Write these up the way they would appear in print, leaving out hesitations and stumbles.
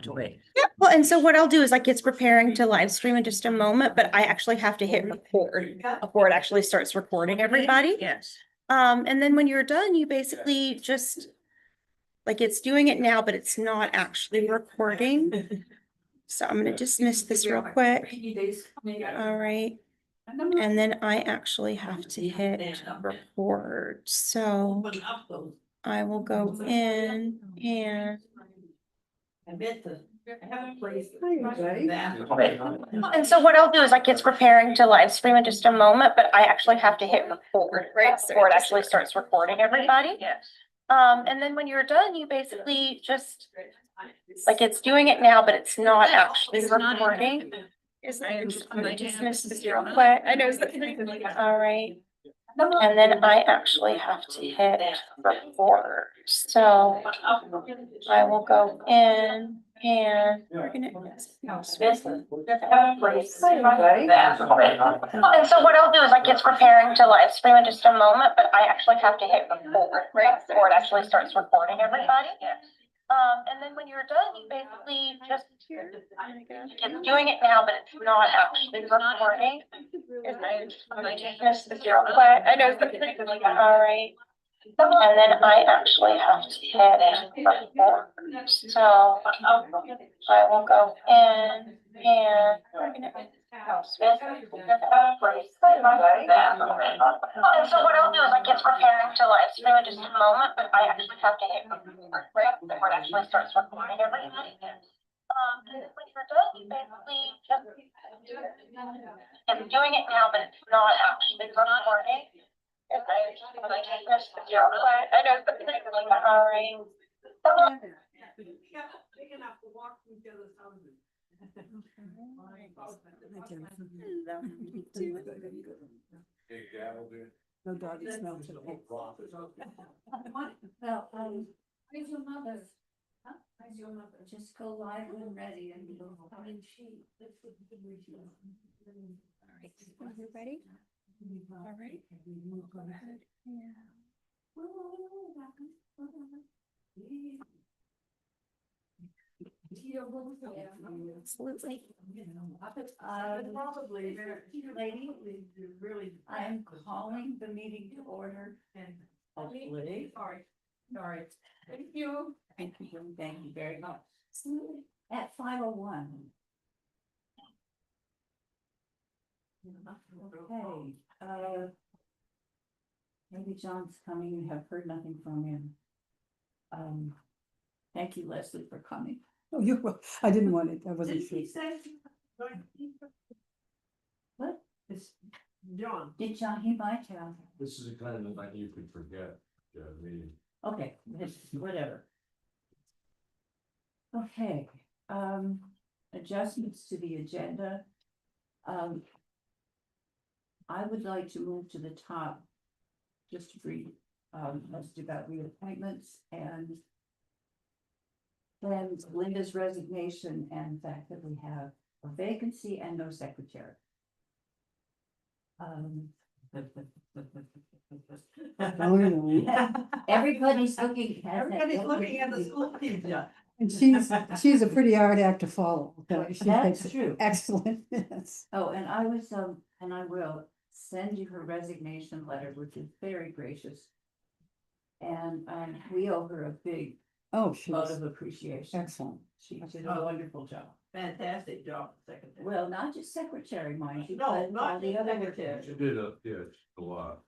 to wait. Yeah, well, and so what I'll do is like it's preparing to live stream in just a moment, but I actually have to hit record before it actually starts recording everybody. Yes. And then when you're done, you basically just like it's doing it now, but it's not actually recording. So I'm gonna dismiss this real quick. All right. And then I actually have to hit record. So I will go in and and so what I'll do is like it's preparing to live stream in just a moment, but I actually have to hit record before it actually starts recording everybody. Yes. And then when you're done, you basically just like it's doing it now, but it's not actually recording. I'm gonna dismiss this real quick. I know. All right. And then I actually have to hit record. So I will go in and we're gonna. And so what I'll do is like it's preparing to live stream in just a moment, but I actually have to hit record before it actually starts recording everybody. And then when you're done, you basically just it's doing it now, but it's not actually recording. I'm gonna dismiss this real quick. I know. All right. And then I actually have to hit record. So I will go in and we're gonna. And so what I'll do is like it's preparing to live stream in just a moment, but I actually have to hit record before it actually starts recording everybody. And then when you're done, you basically just it's doing it now, but it's not actually recording. I know. All right. Big enough to walk from each other's houses. No doggy smell today. Well, how's your mother? How's your mother? Just go live and ready and go. All right. Are you ready? All right. Go ahead. Yeah. Absolutely. Probably, lady, really. I'm calling the meeting to order and. Hopefully. Sorry. Thank you. Thank you very much. At 5:01. Okay, maybe John's coming, we have heard nothing from him. Thank you, Leslie, for coming. Oh, you, well, I didn't want it, I wasn't sure. What? It's John. Did John, he might have. This is a kind of like you could forget, meeting. Okay, whatever. Okay, adjustments to the agenda. I would like to move to the top. Just to read, most about reappointments and. Then Linda's resignation and the fact that we have a vacancy and no secretary. Everybody's looking. Everybody's looking at the school team. Yeah. And she's a pretty hard act to follow. Okay? She That's takes true. excellent minutes. Oh, and I was, and I will send you her resignation letter, which is very gracious. And, we owe her a big Oh, she's vote of appreciation. excellent. She did a wonderful job. Fantastic job, secretary. Well, not just secretary, mind you, No, but all not the just other. secretary. She did a lot.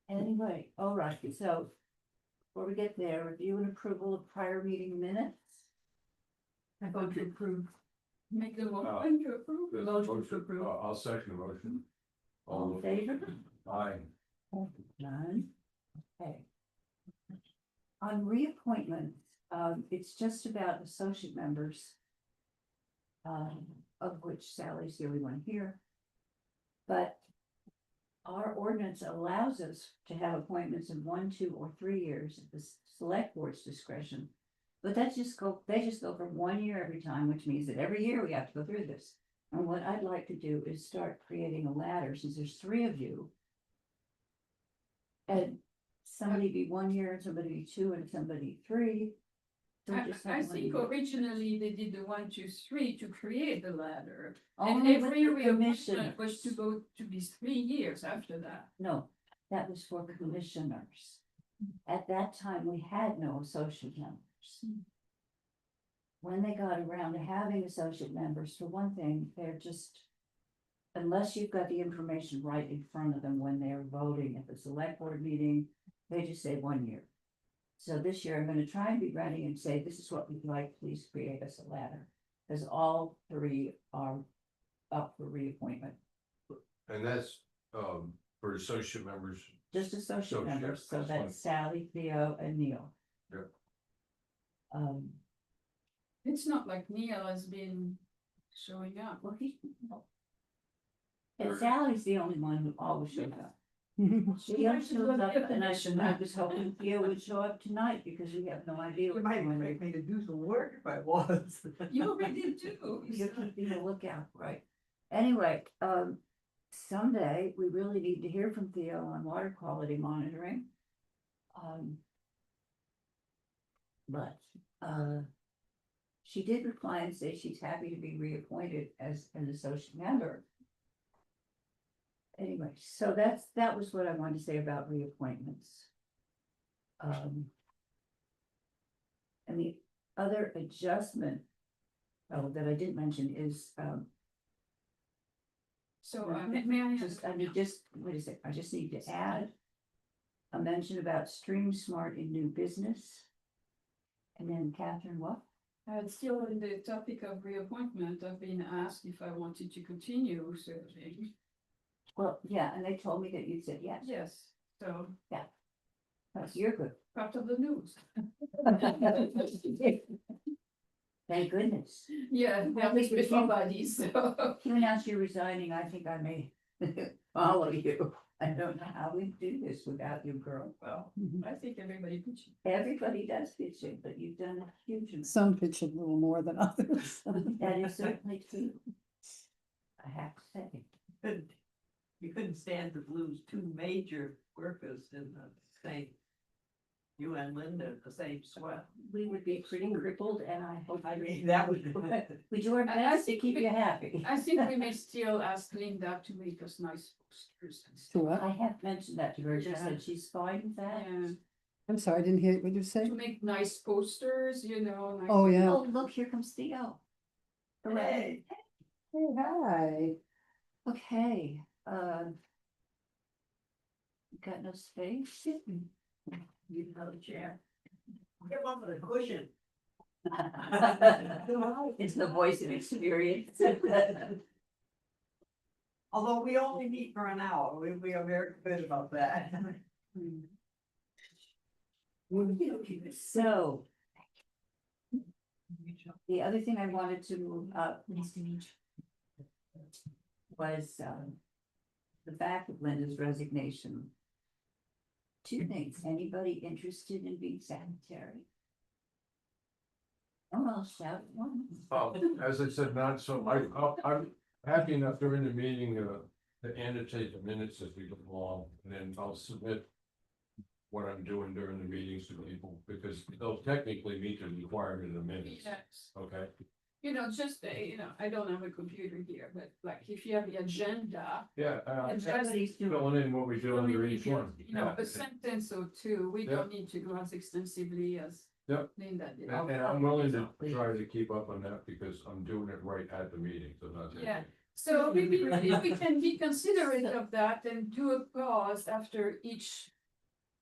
Anyway, all right, so before we get there, review and approval of prior meeting minutes. I vote to approve. Make the motion to approve. This motion, I'll second the motion. All in favor? Aye. None. Okay. On reappointment, it's just about associate members. Of which Sally's the only one here. But our ordinance allows us to have appointments in 1, 2, or 3 years at the select board's discretion. But they just go for 1 year every time, which means that every year we have to go through this. And what I'd like to do is start creating a ladder, since there's 3 of you. And somebody be 1 year, and somebody be 2, and somebody 3. So we just I have one think year. originally they did the 1, 2, 3 to create the ladder. And Only with every the reappointment was to commissioners. go to be 3 years after that. No, that was for commissioners. At that time, we had no associate members. When they got around to having associate members, for one thing, they're just, unless you've got the information right in front of them when they're voting at the select board meeting, they just say 1 year. So this year, I'm gonna try and be ready and say, this is what we'd like, please create us a ladder. Because all 3 are up for reappointment, And that's, for associate members. just associate Associate, members, so that's fine. that's Sally, Theo, and Neil. Yep. It's not like Neil has been showing up. Well, and Sally's the only one who always shows up. She always shows up, and I was hoping Theo would show up tonight, because we have no idea. You what's might going on. expect me to do some work if I was. You already do. You're keeping a lookout, right? Anyway, someday we really need to hear from Theo on water quality monitoring. But, she did reply and say she's happy to be reappointed as an associate member. Anyway, so that was what I wanted to say about reappointments. And the other adjustment, that I didn't mention is, So, may I just, wait a sec, I just need to add a mention about Stream Smart in new business. And then Catherine, what? Still on the topic of reappointment, I've been asked if I wanted to continue serving. Well, yeah, and they told me that you said yes. Yes, so Oh, you're good. part of the news. Thank goodness. Yeah, at least with somebody, so. You announced you're resigning, I think I may follow you. I don't know how we do this without you, girl. Well, I think everybody could. Everybody does pitch in, but you've done a huge amount. Some pitch a little more than others. That is certainly true. I have to say. You couldn't stand to lose 2 major workers in the same. You and Linda, in the same sweat. We would be pretty crippled, and I hope I mean, that would. we do our I best to think keep we- you happy. I think we may still ask Linda to make us nice posters and To stuff. what? I have mentioned that to her, she said she's fine with that. Yeah, I'm sorry, I didn't hear, what did you say? to make nice posters, you know. Like, Oh, yeah. Oh, look, here comes Theo. Hooray. Hey, hi. Okay, got no space? You know, the chair. Get one with a cushion. It's the voice of experience. Although we only meet for an hour, we are very good about that. So, the other thing I wanted to move up. Was, the fact of Linda's resignation. 2 things, anybody interested in being sanitary? Oh, I'll shout one. As I said, not so, I'm happy enough during the meeting, to annotate the minutes as we go along, and then I'll submit. What I'm doing during the meetings to people, because they'll technically meet the requirement of the minutes, Yes. okay? You know, just, I don't have a computer here, but like if you have the agenda. Yeah, and just Everybody's doing, filling in what we do under each one. You know, Yeah. a sentence or 2, we Yeah. don't need to go as extensively as Yep. Linda did. And I'm willing to try to keep up on that, because I'm doing it right at the meeting, so not. Yeah. So maybe if we can be considerate of that and do a pause after each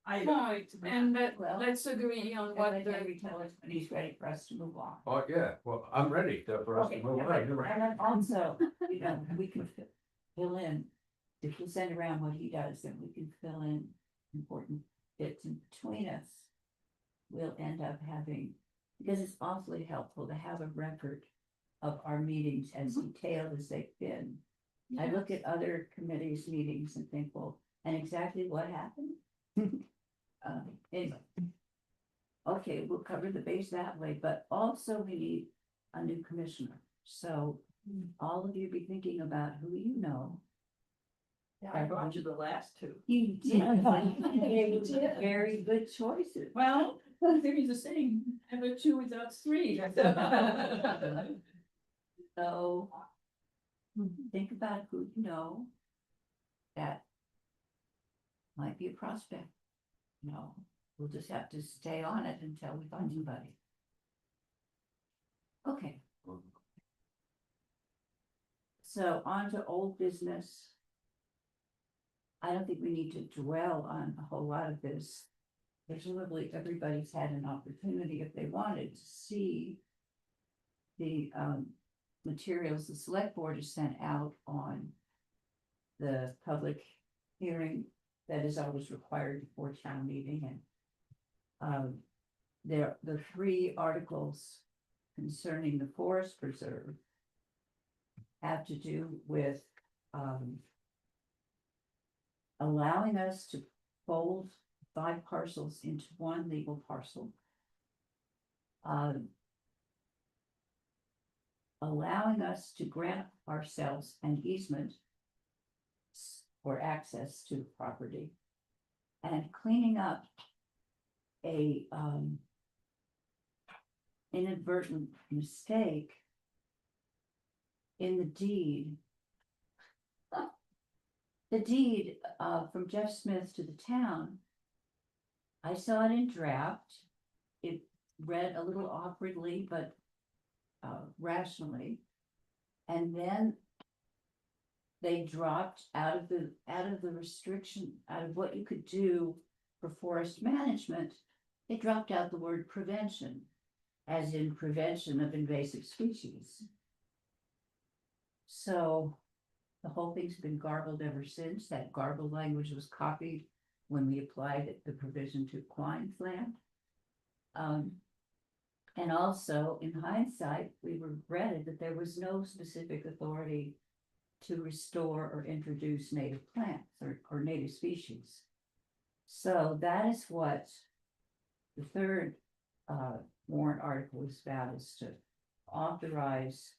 point, and Well, let's agree on and what let the. Henry tell us when he's ready for us to move on. Oh, yeah, well, I'm ready for us to Okay, move yeah, on. You're right. and then also, we can fill in, if we send around what he does, then we can fill in important bits in between us. We'll end up having, because it's awfully helpful to have a record of our meetings as detailed as they've been. I look at other committees' meetings and think, well, and exactly what happened? Anyway. Okay, we'll cover the base that way, but also we need a new commissioner, so all of you be thinking about who you know. Yeah, I brought you the last 2. You did, very good choices. Well, There is a saying, never two without three. So think about who you know that might be a prospect. No, we'll just have to stay on it until we find somebody. Okay. So on to old business. I don't think we need to dwell on a whole lot of this. Presumably, everybody's had an opportunity if they wanted to see the materials the select board has sent out on the public hearing that is always required before town meeting, and the 3 articles concerning the forest preserve have to do with allowing us to fold 5 parcels into 1 legal parcel. Allowing us to grant ourselves an easement for access to the property, and cleaning up a inadvertent mistake in the deed. The deed from Jeff Smith to the town, I saw it in draft. It read a little awkwardly, but rationally. And then they dropped out of the restriction, out of what you could do for forest management, they dropped out the word prevention, as in prevention of invasive species. So the whole thing's been garbled ever since. That garbled language was copied when we applied the provision to Klein's land. And also, in hindsight, we regretted that there was no specific authority to restore or introduce native plants or native species. So that is what the 3rd warrant article is about, is to authorize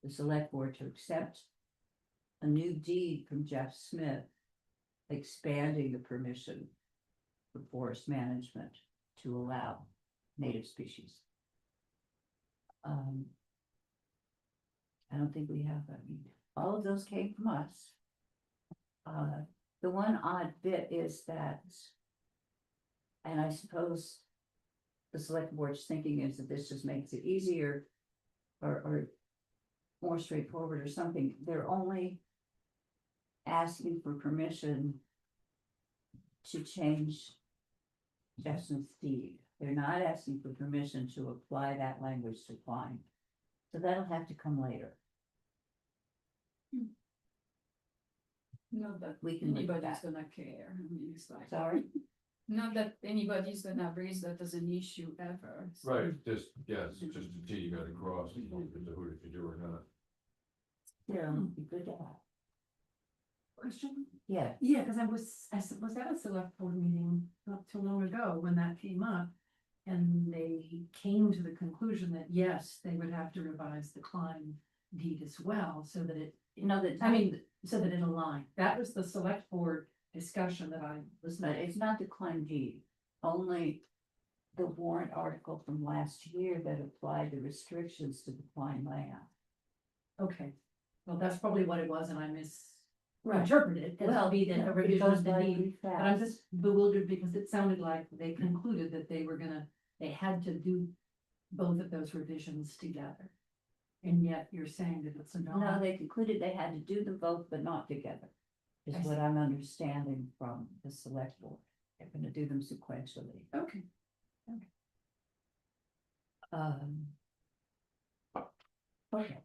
the select board to accept a new deed from Jeff Smith, expanding the permission for forest management to allow native species. I don't think we have, all of those came from us. The one odd bit is that, and I suppose the select board's thinking is that this just makes it easier or more straightforward or something. They're only asking for permission to change Jeff Smith's deed. They're not asking for permission to apply that language to Klein. So that'll have to come later. Not that We can look at anybody's that. gonna care, I mean, it's like, Sorry? not that anybody's gonna raise that as an issue ever. so- Right, just, yeah, it's just a T you gotta cross, you know, who if you do or not. Yeah, be good to have. Question? Yeah, Yeah, because I was at a select board meeting not too long ago when that came up. And they came to the conclusion that yes, they would have to revise the Klein deed as well, so that it, you know that, I mean, so that it aligned. That was the select board discussion that I was but not. it's not the Klein deed, only the warrant article from last year that applied the restrictions to the Klein land. Okay, well, that's probably what it was and I Right. misinterpreted it as being a revision of the by deed. pretty But I'm fast. just bewildered because it sounded like they concluded that they had to do both of those revisions together. And yet you're saying that it's No, not. they concluded they had to do them both, but not together. Is I what see. I'm understanding from the select board. They're gonna do them sequentially. Okay, Okay.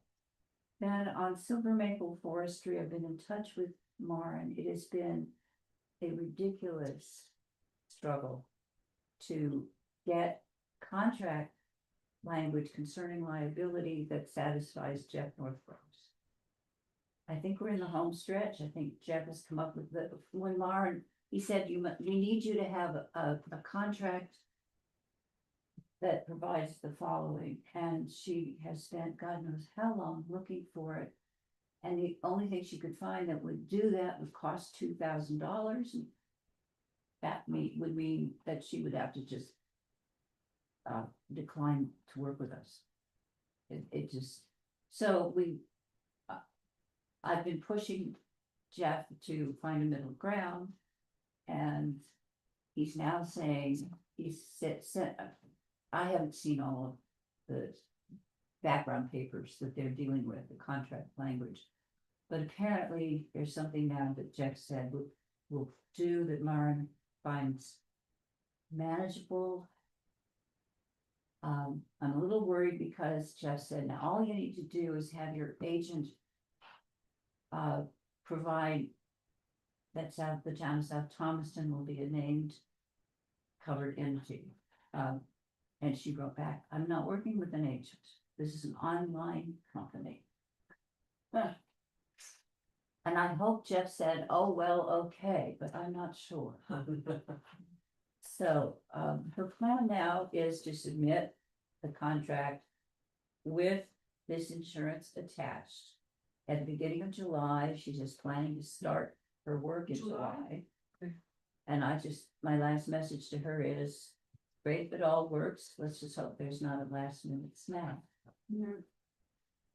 Then on Silver Maple Forestry, I've been in touch with Maren. It has been a ridiculous struggle to get contract language concerning liability that satisfies Jeff Northrose. I think we're in the home stretch. I think Jeff has come up with when Maren, he said, we need you to have a contract that provides the following, and she has spent God knows how long looking for it. And the only thing she could find that would do that would cost $2,000. That would mean that she would have to just declined to work with us. It just, so I've been pushing Jeff to find a middle ground. And he's now saying, I haven't seen all of the background papers that they're dealing with, the contract language. But apparently, there's something now that Jeff said will do that Maren finds manageable. I'm a little worried because Jeff said, now all you need to do is have your agent provide that the town of South Thomaston will be a named covered entity. And she wrote back, I'm not working with an agent. This is an online company. And I hope Jeff said, oh, well, okay, but I'm not sure. So, her plan now is to submit the contract with this insurance attached. At the beginning of July, she's just planning to start her work in July. And my last message to her is, great if it all works, let's just hope there's not a last minute snap.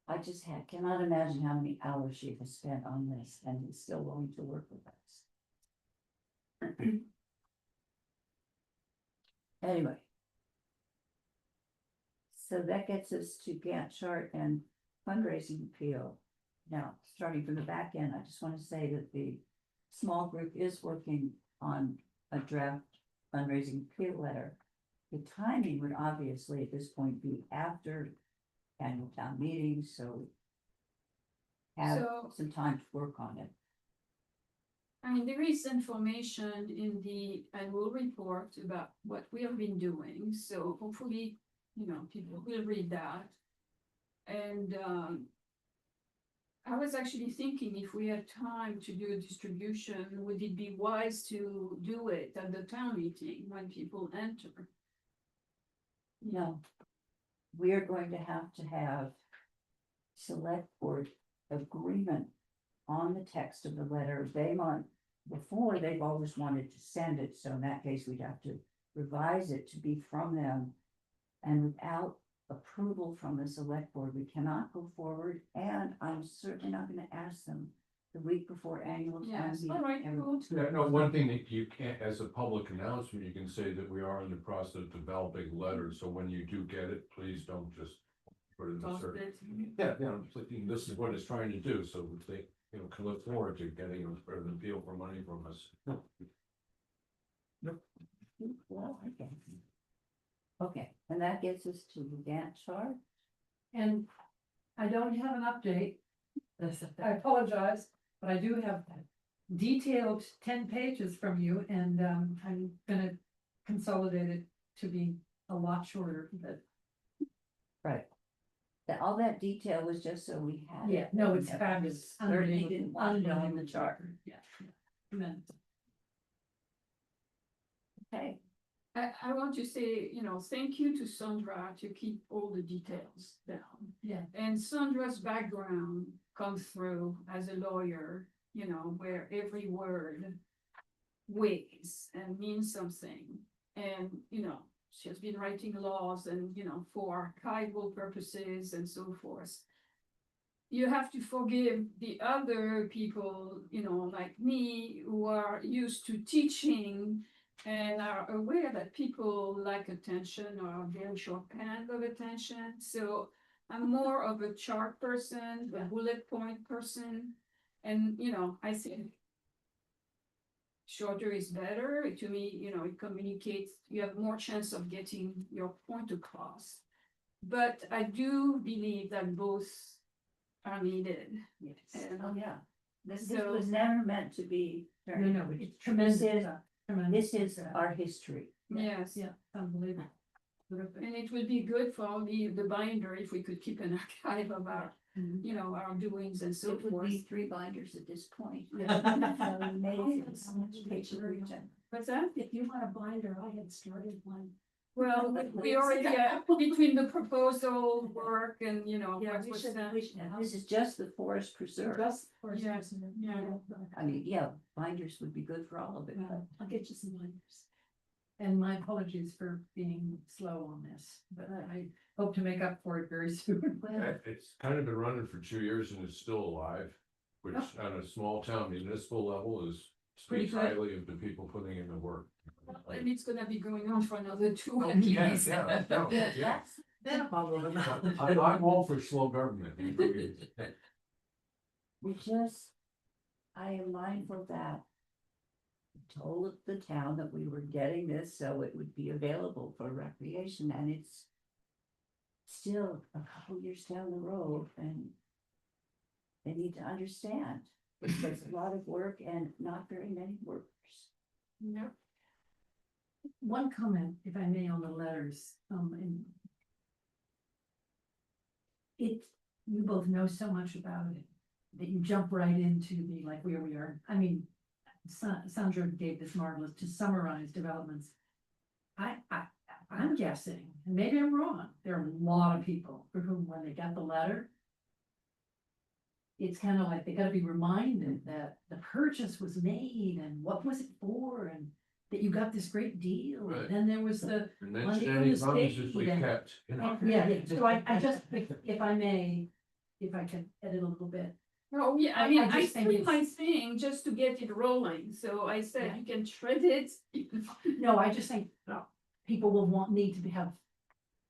I just cannot imagine how many hours she has spent on this and is still willing to work with us. Anyway. So that gets us to Gantt chart and fundraising appeal. Now, starting from the back end, I just want to say that the small group is working on a draft fundraising appeal letter. The timing would obviously at this point be after annual town meeting, so have some time to work on it. I mean, there is information in the annual report about what we have been doing, so hopefully, people will read that. And I was actually thinking if we had time to do a distribution, would it be wise to do it at the town meeting when people enter? No, we are going to have select board agreement on the text of the letter. Before they've always wanted to send it, so in that case, we'd have to revise it to be from them. And without approval from the select board, we cannot go forward, and I'm certainly not gonna ask them the week before annual town Yes, meeting. all right, cool. Yeah, no, one thing that you can't, as a public announcement, you can say that we are in the process of developing letters, so when you do get it, please don't just put it in the Toss circle. it. Yeah, it's like, this is what it's trying to do, so they, can look forward to getting an appeal for money from us. Well, I guess. Okay, and that gets us to the Gantt chart. And I don't have an update. I apologize, but I do have detailed 10 pages from you, and I'm gonna consolidate it to be a lot shorter, but Right. All that detail was just so we had. yeah, it. no, it's Yeah, fabulous. Certainly didn't want it on the chart. Yeah. Tremendous. Okay, I want to say, thank you to Sandra to keep all the details down. Yeah. And Sandra's background comes through as a lawyer, where every word weighs and means something. And, she has been writing laws and, for archival purposes and so forth. You have to forgive the other people, like me, who are used to teaching and are aware that people like attention or a very short span of attention. So I'm more of a chart person, a bullet point person. And, I think shorter is better. To me, it communicates, you have more chance of getting your point across. But I do believe that both are needed. yes, And- oh, yeah. This So- was never meant to be. No, it's tremendous. This is our history. Yes. Yeah, unbelievable. Terrific. And it would be good for the binder if we could keep an archive of our, Mhm. our doings and so It would forth. be 3 binders at this point. Yeah. So amazing how much paper we've done. What's that? If you want a binder, I had started one. Well, we already, between the proposal work and, Yeah, what we was should, that? we should. This is just the forest preserve. Just for. Yes, yeah. I mean, yeah, binders would be good for all of it. I'll get you some binders. And my apologies for being slow on this, but I hope to make up for it very soon. It's kind of been running for 2 years and it's still alive, which on a small town municipal level is Pretty speaks good. highly of the people putting in the work. And it's gonna be going on for another 2 Oh, at yeah, least. yeah, no, yeah. Then I'm all for slow government. We just, I am mindful that we told the town that we were getting this, so it would be available for recreation, and it's still a couple years down the road, and they need to understand, there's a lot of work and not very many workers. Yep. One comment, if I may, on the letters, and it, you both know so much about it, that you jump right into the, like, where we are. I mean, Sandra gave this marvelous to summarize developments. I'm guessing, and maybe I'm wrong, there are a lot of people for whom, when they got the letter, it's kind of like they gotta be reminded that the purchase was made and what was it for, and that you got this great deal, Right. and then there was the. And then Money standing on the promises we state and- kept, you know. Yeah, so I just, if I may, if I can edit a little bit. Oh, yeah, I I mean, just I think put my it's- thing just to get it rolling, so I said Yeah. you can shred it. No, I just think people will need to have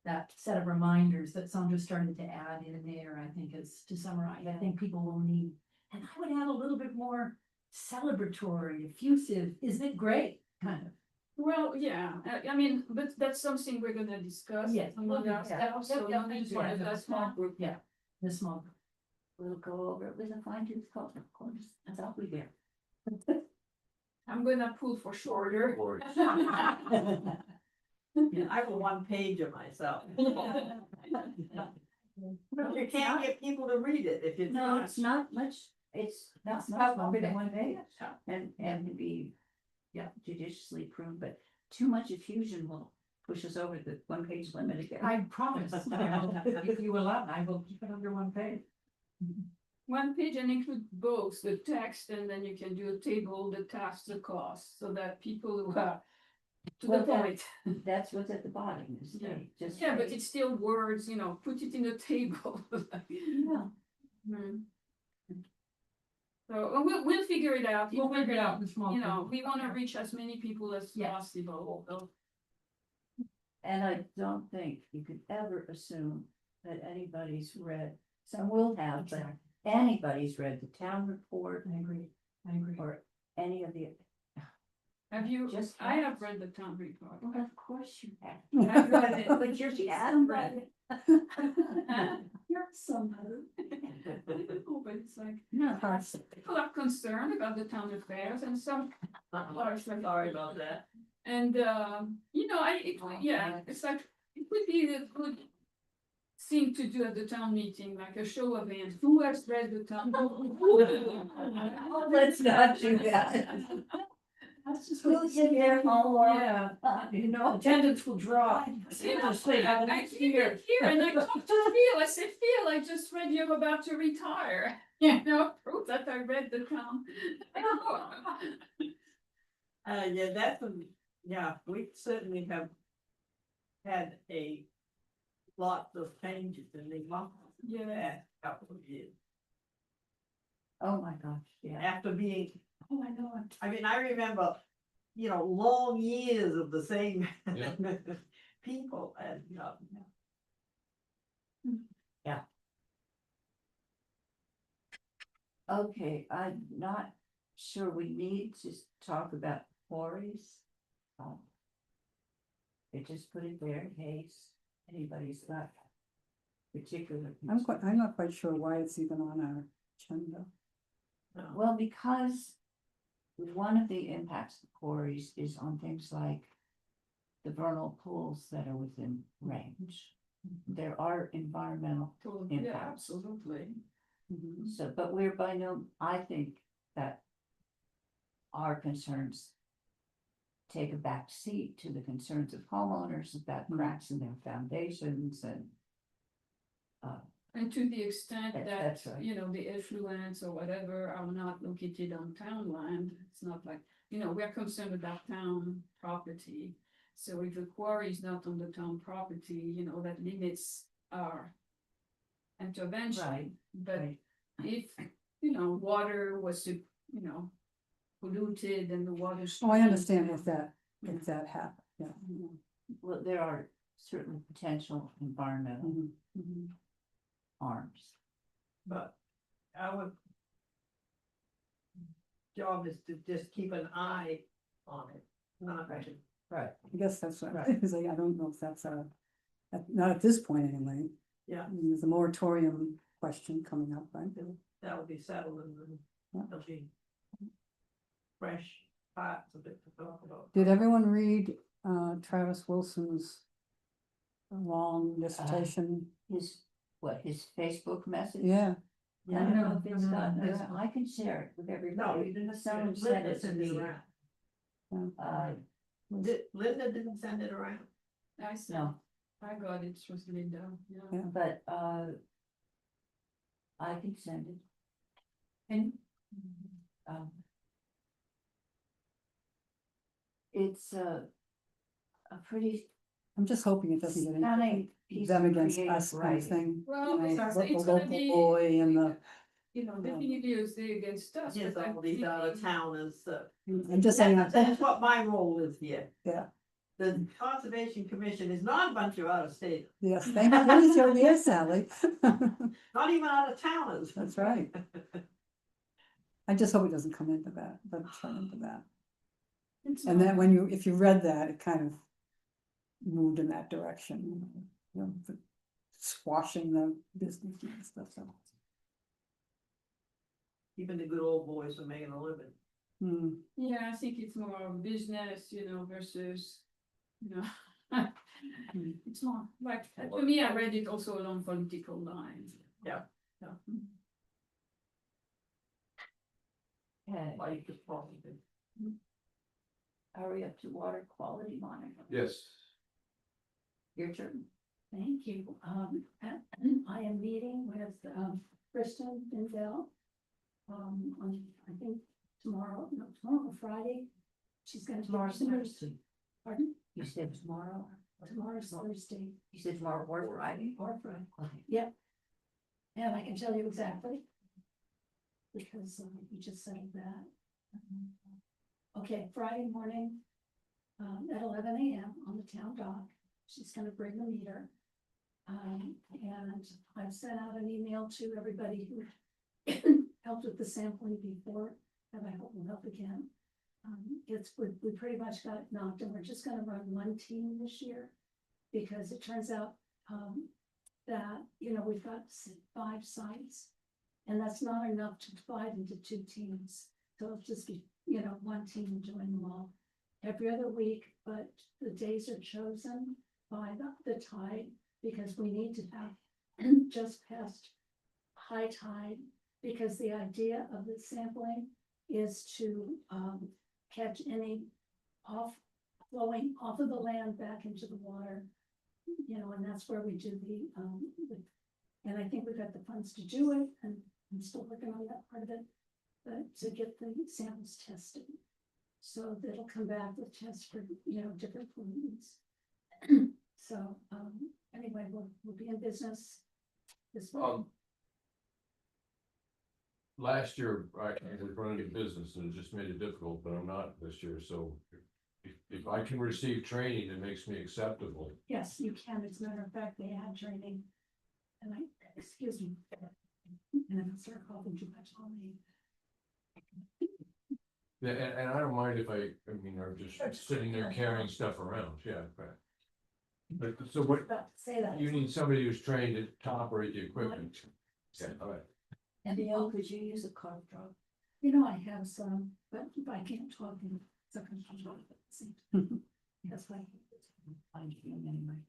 that set of reminders that Sandra started to add in there, I think, is to summarize. I think people will need, and I would add a little bit more celebratory, effusive, isn't it great, kind of. Well, yeah, I mean, but that's something we're gonna discuss. Yes, among yeah. ourselves, so Yep, no need yeah, for a small group. Yeah, the small. We'll go over it with a fine tooth comb, of course, that's all we do. I'm gonna pull for shorter. Or- I have a 1 page of myself. But you can't get people to read it if it's. No, it's not much, it's not much longer than 1 page, and to be, yeah, judiciously pruned, but too much effusion will push us over the 1 page limit again. I promise, if you allow, I will keep it under 1 page. 1 page and include both the text, and then you can do a table, the task, the cost, so that people who are to the Well, that- point. That's what's at the bottom, is just. Yeah, but it's still words, you know, put it in the table. Yeah. Hmm. So we'll figure it out. We'll figure it out in small. You know, things. we wanna reach as many people as Yes. possible. So, And I don't think you could ever assume that anybody's read, some will have, but Exactly. anybody's read the town report I agree, I agree. or any of the. have you, Just I have- have read the town report. Well, of course you have. I've read it. But you're somebody. You're somebody. Oh, but it's like, No, people are concerned about the town affairs and some Sorry about that. And, you know, yeah, it's like, it would be a good thing to do at the town meeting, like a show of hands. Who has read the town? let's not do that. Who's in their homework? Yeah, you know, attendance will drop. Seriously, I I will came hear. in here and I talked to Phil. I said, Phil, I just read you're about to retire. You know, proof that I read the town. Yeah, yeah, we certainly have had a lot of changes in the last couple of years. Oh, my gosh, yeah. After being, Oh, I know. I mean, I remember, long years of the same Yeah. people and, Yeah. Okay, I'm not sure we need to talk about quarries. They just put it there in case anybody's got particular. I'm not quite sure why it's even on our agenda. Well, because one of the impacts of quarries is on things like the vernal pools that are within range. There are environmental Yeah, impacts. absolutely. So, but we're by no, I think that our concerns take a back seat to the concerns of homeowners about cracks in their foundations and. And to the extent That's that, right. the effluents or whatever are not located on town land, it's not like, we're concerned about town property. So if a quarry is not on the town property, you know, that limits our intervention. Right, But right. if, you know, water was to, you know, polluted and the water. Oh, I understand if that happened, yeah. Well, there are certain potential environmental Mhm. harms. But our job is to just keep an eye on it, not Right. to. Right. I guess that's what, Right. because I don't know if that's not at this point anyway. Yeah. There's a moratorium question coming up, right? That will be settled and then Yeah. there'll be fresh parts of it to talk about. Did everyone read Travis Wilson's long dissertation? His Facebook message? Yeah, I don't know if it's No, gotten no, around. I can share it with No, everybody. you didn't Someone send sent it to me. Linda didn't send it around. I said, No, I got it, it was Linda, Yeah. yeah. but, I can send it. And Um. It's a pretty I'm just hoping it doesn't get stunning into piece them of against creative us kind of writing. thing. Well, you know, it's the gonna local be- boy and the, You know, definitely you say against us. Yes, but I all these think out of we- towners, I'm just saying, That's what my role is here. Yeah. The Conservation Commission is not a bunch of out of state, yes, thank you, you're here, Sally. not even out of towners. That's right. I just hope it doesn't come into that, doesn't turn into that. it's And not- then when if you read that, it kind of moved in that direction, you know, the squashing the business and stuff, so. Even the good old boys are making a living. Hmm. Yeah, I think it's more of business, you know, versus, you know. It's more like, for me, I read it also along political lines. Yeah. Okay, Like the property. are we up to water quality monitoring? Yes. Your turn. Thank you. I am meeting with, Kristen Bindell. On, I think tomorrow or Friday. She's gonna. Tomorrow's Thursday. Pardon? You said tomorrow? Tomorrow's Thursday You said tomorrow or Friday? or Friday. Okay. Yep. And I can tell you exactly. Because we just settled that. Okay, Friday morning. At 11 a.m. on the town dock. She's gonna bring the meter. And I've sent out an email to everybody who helped with the sampling before, and I hope will help again. We pretty much got it knocked, and we're just gonna run one team this year. Because it turns out, that, you know, we've got 5 sites. And that's not enough to divide into 2 teams, so it'll just be, you know, one team doing them all. Every other week, but the days are chosen by the tide, because we need to have just past high tide. Because the idea of the sampling is to catch any flowing off of the land back into the water. You know, and that's where we do and I think we've got the funds to do it, and I'm still working on that part of it. But to get the samples tested. So that'll come back with tests for, you know, different pollutants. So, anyway, we'll be in business this fall. Last year, I was running a business and it just made it difficult, but I'm not this year, so. If I can receive training that makes me acceptable, Yes, you can. As a matter of fact, they had training. And excuse me. And I'm sorry, coughing too much on me. yeah, and I don't mind if I mean, I'm just sitting there carrying stuff around, yeah, right. But so what, About to say that. you need somebody who's trained to operate the equipment. Yeah, all right. And Bill, could you use a cough drop? You know, I have some, but if I can't talk, then it's a control. That's why. Find you anyway.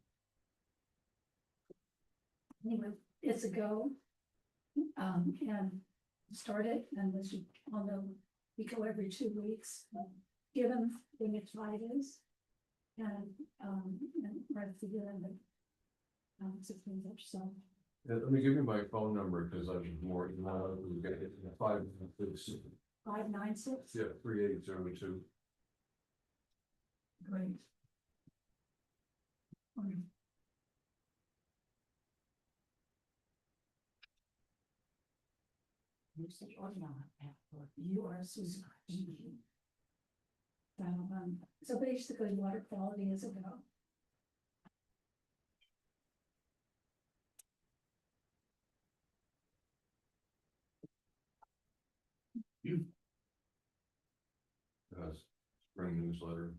Anyway, it's a go. And start it, and as you all know, we go every 2 weeks, given when the tide is. And right at the end of 16 or so. Yeah, let me give you my phone number, because I'm more, we get it, 5, 596. yeah, 3802. Great. Usage or not, after. You are Susan. So basically, water quality is about. Spring newsletter.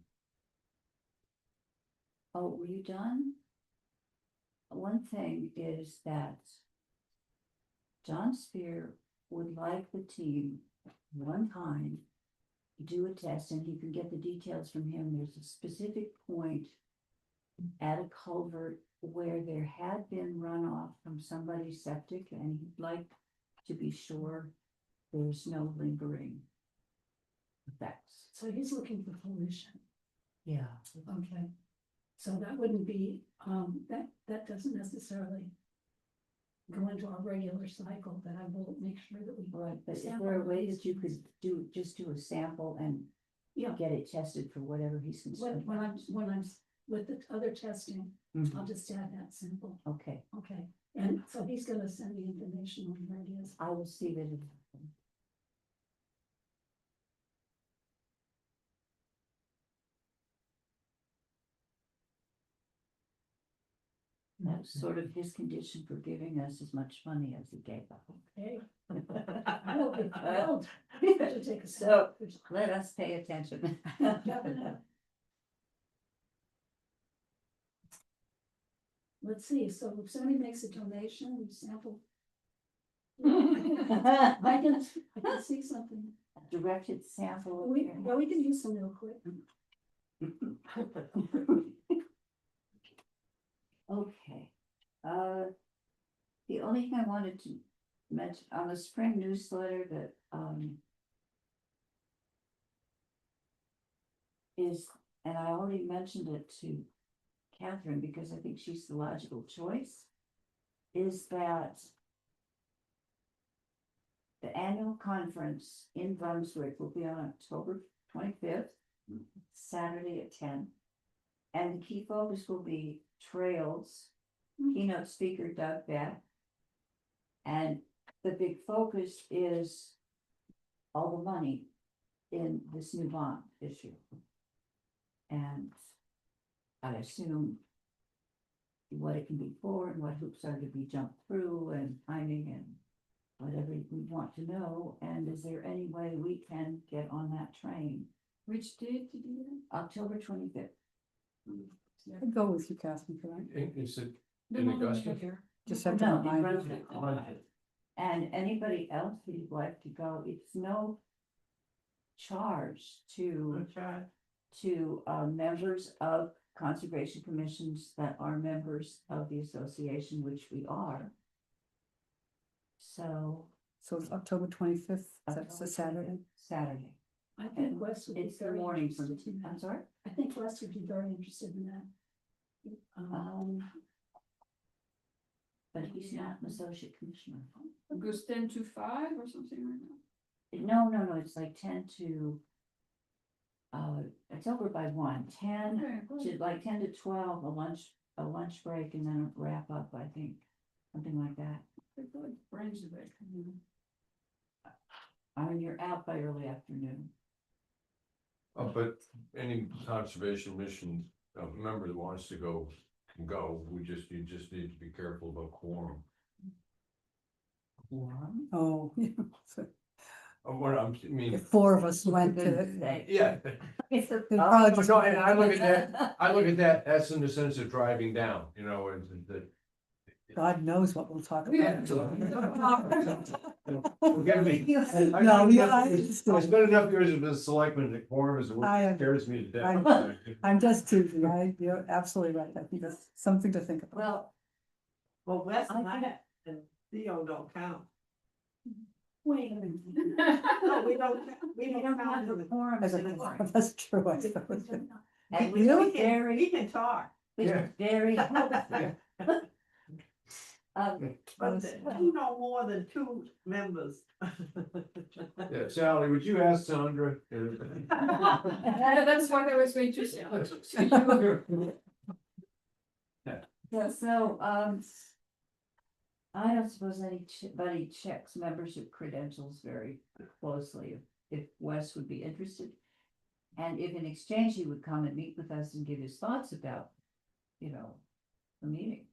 Oh, were you done? One thing is that John Spear would like the team one time to do a test, and you can get the details from him. There's a specific point at a culvert where there had been runoff from somebody's septic, and he'd like to be sure there's no lingering effects. So he's looking for pollution. Yeah. Okay. So that wouldn't be, that doesn't necessarily go into our regular cycle, but I will make sure that we. Right, but is there a way that you could just do a sample and Yeah. get it tested for whatever he's concerned? When I'm with the other testing, Mhm. I'll just add that sample, Okay, okay? And so he's gonna send me information on where it is. I will see that it happens. That's sort of his condition for giving us as much money as he gave us. Okay. I will be thrilled to take a So- sample. Let us pay attention. Definitely. Let's see, so if somebody makes a donation, we sample. I can see something. Directed sample. We can use some real quick. Okay, the only thing I wanted to mention on the spring newsletter that, is, and I already mentioned it to Catherine because I think she's the logical choice, is that the annual conference in Brunswick will be on October 25th, Saturday at 10. And the key focus will be trails, keynote speaker Doug Beck. And the big focus is all the money in this new bond issue. And I assume what it can be for and what hoops are to be jumped through and timing and whatever we want to know. And is there any way we can get on that train? Which date did you do October 25th. I'd go with you, Catherine, for that. Is it that? in No, no, no, Augusta? here. Just have to No, in remind Brunswick. Brunswick. And anybody else who'd like to go, it's no charge to members of conservation commissions that are members of the association, which we are. So. So it's October 25th, that's October a Saturday. 25th, Saturday. I think Wes would be It's the very morning from, interested in I'm that. sorry? I think Wes would be very interested in that. But he's not an associate commissioner. It goes 10 to 5 or something like that. No, it's like 10 to. It's over by 1, 10 Okay, good. to like 10 to 12, a lunch break and then a wrap up, I think, something like that. Okay, good. Brains are back. I mean, you're out by early afternoon. But any conservation mission, member that wants to go can go, you just need to be careful about quorum. Oh, yeah. So What I mean, if 4 of us went to, yeah, It's a. It'd probably just- no, and I look at that, that's in the sense of driving down, you know, and the. God knows what we'll talk Yeah. about. Forgive me. No, yeah, I I understand. spent enough years as a selectman, the quorum is what I- scares me to death. I'm just teasing, you're absolutely right, I think that's something to think about. Well, Wes and I I and Theo don't count. Wait a minute. No, we don't have count a as a quorum As as a- an quorum. That's true, I suppose. And We we're can, we very, can talk, Yeah. very. but you know more than 2 members. Yeah, Sally, would you ask Sandra? Yeah, that's what I was going to say. Yeah, so, I don't suppose anybody checks membership credentials very closely, if Wes would be interested. And if in exchange he would come and meet with us and give his thoughts about, the meeting.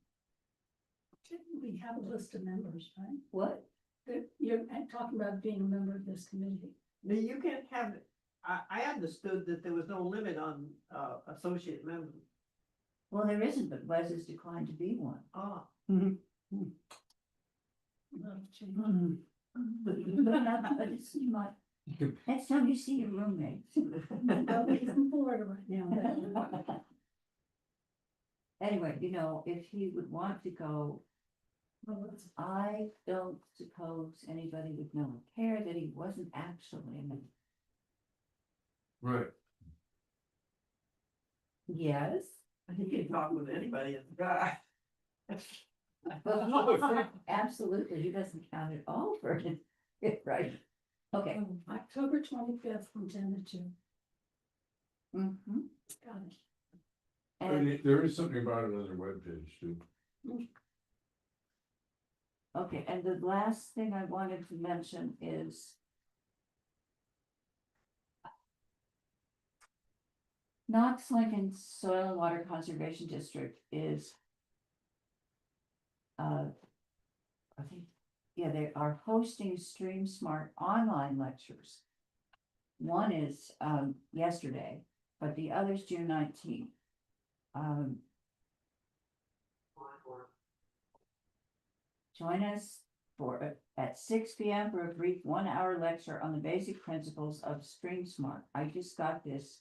Shouldn't we have a list of members, right? What? That you're talking about being a member of this committee. Now, you can't have, I understood that there was no limit on, associate members. Well, there isn't, but Wes has declined to be one. Ah. Well, change. But it's, you might, next time you see your roommate. Nobody's in Florida right now. Anyway, if he would want to go, Well, it's- I don't suppose anybody would know or care that he wasn't actually a member. Right. Yes. He can talk with anybody in the guy. Absolutely, he doesn't count at all for it, right? Okay. October 25th from 10 to 2. Mhm. Got it. And, There is something about it on their webpage too. okay, and the last thing I wanted to mention is Knox Lincoln Soil and Water Conservation District is I think, yeah, they are hosting Stream Smart online lectures. One is yesterday, but the other's June 19th. Join us at 6 p.m. for a brief 1-hour lecture on the basic principles of Stream Smart. I just got this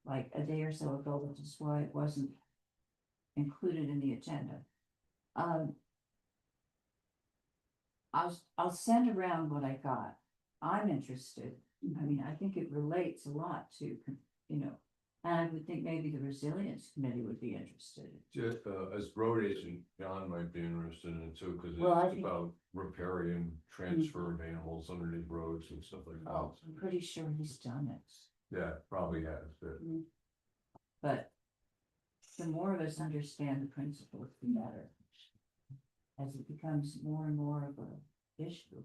like a day or so ago, which is why it wasn't included in the agenda. I'll send around what I got. I'm interested. I mean, I think it relates a lot to, and I would think maybe the Resilience Committee would be interested. Just, as road agent, John might be interested in it too, because Well, I it's think- about repairing, transfer of animals underneath roads and stuff like that. Oh, I'm pretty sure he's done it. Yeah, probably has, But the more of us understand the principles, the better. As it becomes more and more of a issue.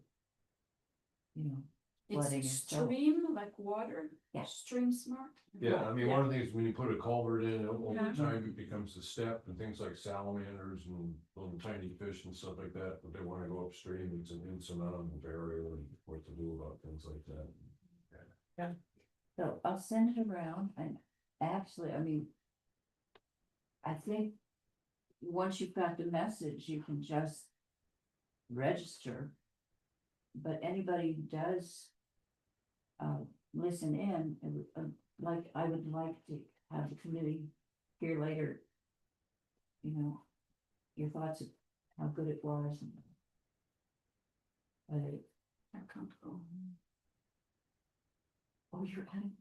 Flooding It's itself. stream like water. Yeah. Stream smart. Yeah, I mean, Yeah. one of the things, when you put a culvert in, over Yeah. time, it becomes a step, and things like salamanders and little tiny fish and stuff like that, but they wanna go upstream, it's an insurmountable barrier, and what to do about things like that. So I'll send it around and actually, I mean. I think. Once you've got the message, you can just. Register. But anybody who does. Listen in, I would like to have the committee here later. Your thoughts of how good it was. And whether it- I can't go. oh,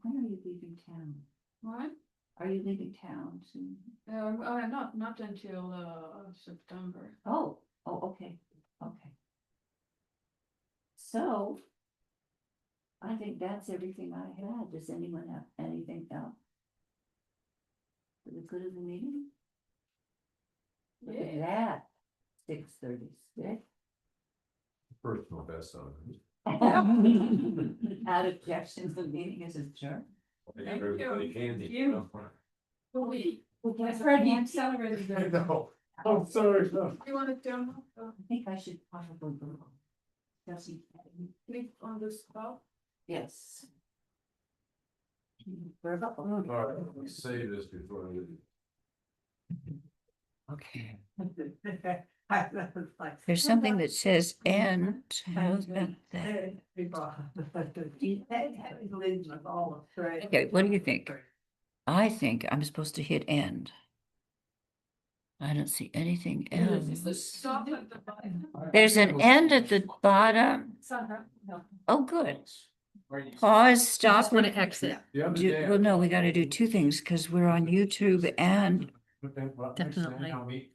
when are you leaving town? What? Are you leaving town soon? Not until September. Oh, okay. So. I think that's everything I had. Does anyone have anything else? For the good of the meeting? Look at that. 6:36. Personal best on it. Out of objections, the meeting is adjourned. Thank Everybody you. candy. You. I I've heard the accelerated. I know, I'm sorry. You want to demo? think I should probably go. Doesn't. Click on the spot. Yes. All right, let me say this before I leave. Okay. There's There's something that says and. How's about that? Okay, what do you think? I think I'm supposed to hit end. I don't see anything else. Stop at the bottom. There's an end at the bottom. Oh, good. Pause, stop. Want to exit. The other Do, day I- well, no, we gotta do two things because we're on YouTube and Well, Definitely. I'll meet